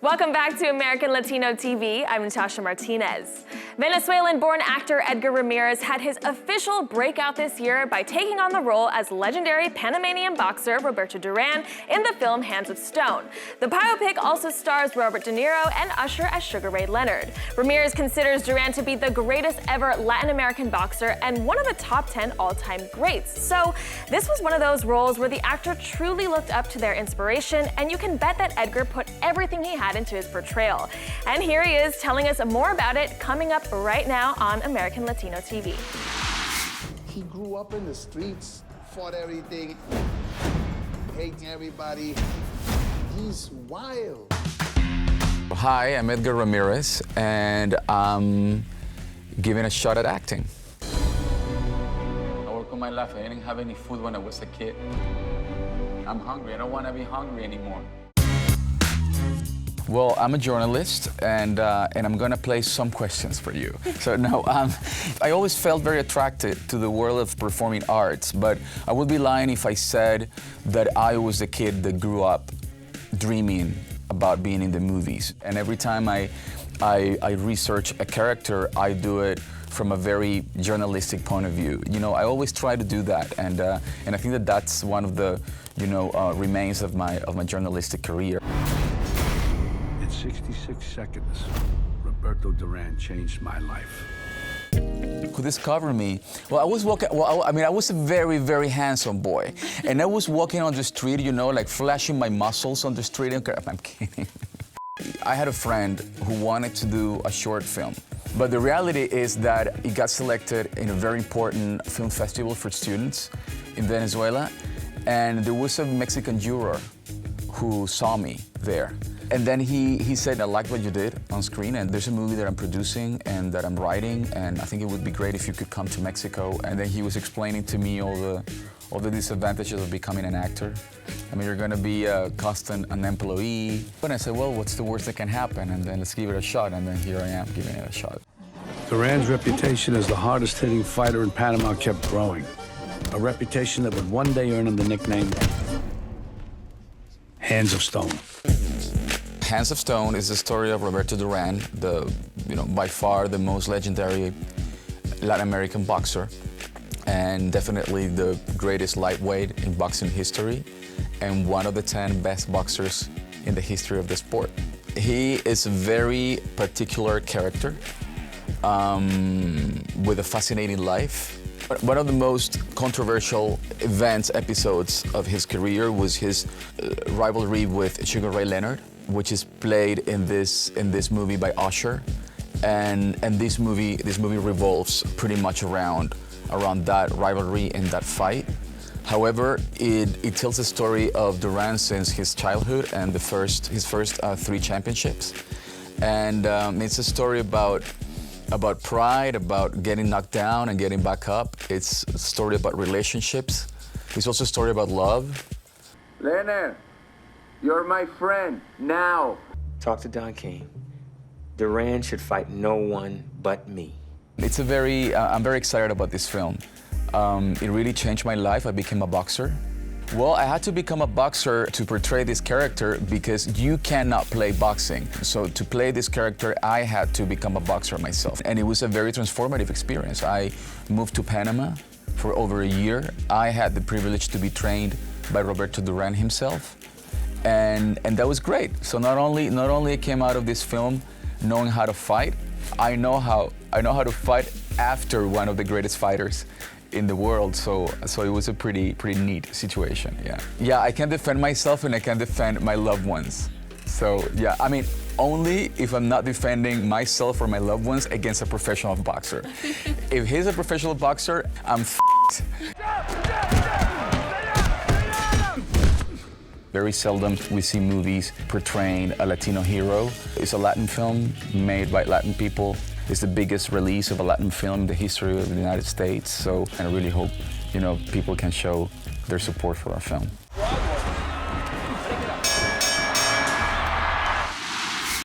Welcome back to American Latino TV. I'm Natasha Martinez. Venezuelan-born actor Edgar Ramirez had his official breakout this year by taking on the role as legendary Panamanian boxer Roberto Duran in the film Hands of Stone. The biopic also stars Robert De Niro and Usher as Sugar Ray Leonard. Ramirez considers Duran to be the greatest ever Latin American boxer and one of the top 10 all-time greats. So this was one of those roles where the actor truly looked up to their inspiration, and you can bet that Edgar put everything he had into his portrayal. And here he is telling us more about it, coming up right now on American Latino TV. He grew up in the streets, fought everything, hating everybody. He's wild. Hi, I'm Edgar Ramirez, and I'm giving a shot at acting. I work on my life. I didn't have any food when I was a kid. I'm hungry. I don't want to be hungry anymore. Well, I'm a journalist, and I'm gonna play some questions for you. So no, I always felt very attracted to the world of performing arts, but I would be lying if I said that I was the kid that grew up dreaming about being in the movies. And every time I research a character, I do it from a very journalistic point of view. You know, I always try to do that, and I think that that's one of the, remains of my journalistic career. 66 seconds, Roberto Duran changed my life. Who discovered me? Well, I was walking, I was a very, very handsome boy. And I was walking on the street, like flashing my muscles on the street. I'm kidding. I had a friend who wanted to do a short film. But the reality is that it got selected in a very important film festival for students in Venezuela. And there was a Mexican juror who saw me there. And then he said, I like what you did on screen, and there's a movie that I'm producing and that I'm writing, and I think it would be great if you could come to Mexico. And then he was explaining to me all the disadvantages of becoming an actor. I mean, you're gonna be a constant employee. And I said, well, what's the worst that can happen? And then let's give it a shot, and then here I am giving it a shot. Duran's reputation as the hardest-hitting fighter in Panama kept growing. A reputation that would one day earn him the nickname Hands of Stone. Hands of Stone is the story of Roberto Duran, by far the most legendary Latin American boxer, and definitely the greatest lightweight in boxing history, and one of the 10 best boxers in the history of the sport. He is a very particular character with a fascinating life. One of the most controversial episodes of his career was his rivalry with Sugar Ray Leonard, which is played in this movie by Usher, and this movie revolves pretty much around that rivalry and that fight. However, it tells the story of Duran since his childhood and his first 3 championships, and it's a story about pride, about getting knocked down and getting back up. It's a story about relationships. It's also a story about love. Leonard, you're my friend, now. Talk to Don King. Duran should fight no one but me. It's I'm very excited about this film. It really changed my life. I became a boxer. Well, I had to become a boxer to portray this character because you cannot play boxing. So to play this character, I had to become a boxer myself. And it was a very transformative experience. I moved to Panama for over a year. I had the privilege to be trained by Roberto Duran himself. And that was great. So not only I came out of this film knowing how to fight, I know how to fight after one of the greatest fighters in the world. So it was a pretty neat situation. Yeah, I can defend myself and I can defend my loved ones. So yeah, I mean, only if I'm not defending myself or my loved ones against a professional boxer. If he's a professional boxer, I'm f***ed. Very seldom we see movies portraying a Latino hero. It's a Latin film made by Latin people. It's the biggest release of a Latin film in the history of the United States. So I really hope, people can show their support for our film.